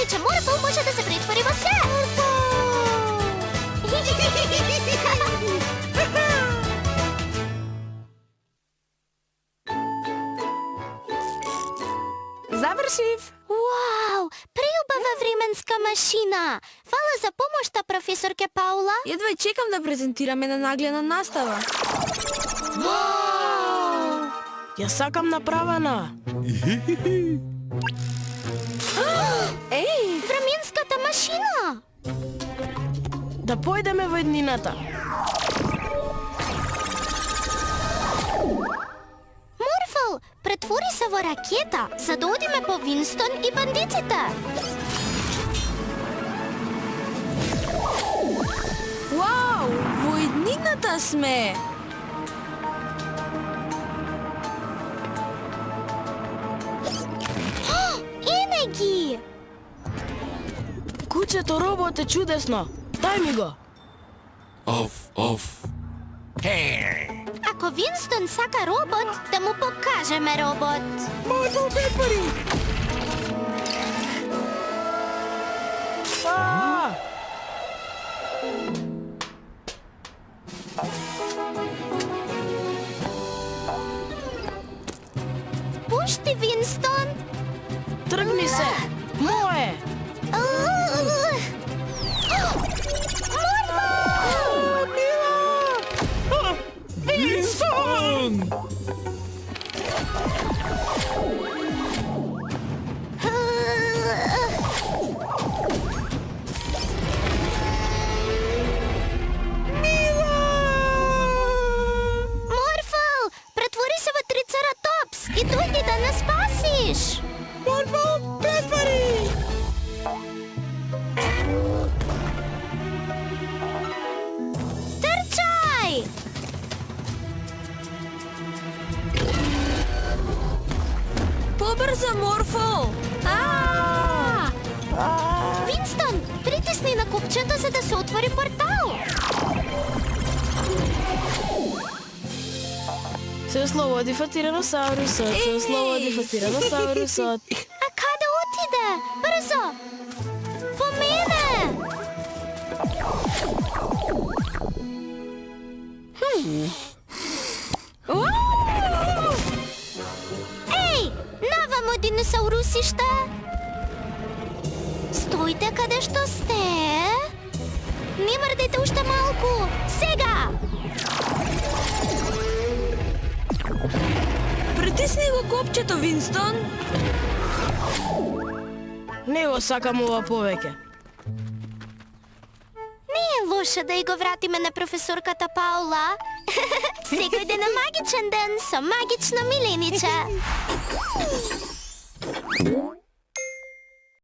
че Морфл може да се претвори во се. Завршив! Вау, преубава временска машина. Фала за помошта, професорке Паула. Едва чекам да презентираме на нагледна настава. Вау! Ја сакам направена. Еј! Временската машина. Да појдеме во еднината. Морфл, претвори се во ракета, за да одиме по Винстон и бандиците. Вау! Во еднината сме! Ене ги! Кучето робот е чудесно. Дај ми го. Оф. Ако Винстон сака робот, да му покажеме робот. Морфл претвори. Пушти, Винстон! Тргни се. Мое. Винстон! Морфл, претвори се во трицератопс и дојди да нас спасиш! Морфл претвори. Трчај! Побрзо, Морфл! Винстон, притисни на копчето за да се отвори портал. Се ослободи тираносаурусот. Се ослободи тираносаурусот. А каде отиде? Брзо! По мене! Еј, навамо диносаурусиште! Стојте каде што сте! Не мрдете уште малку! Сега! Притисни го копчето, Винстон! Не го сакам ова повеќе. Не е лошо да ја го вратиме на професорката Паула. Секој ден е магичен ден со магично милениче.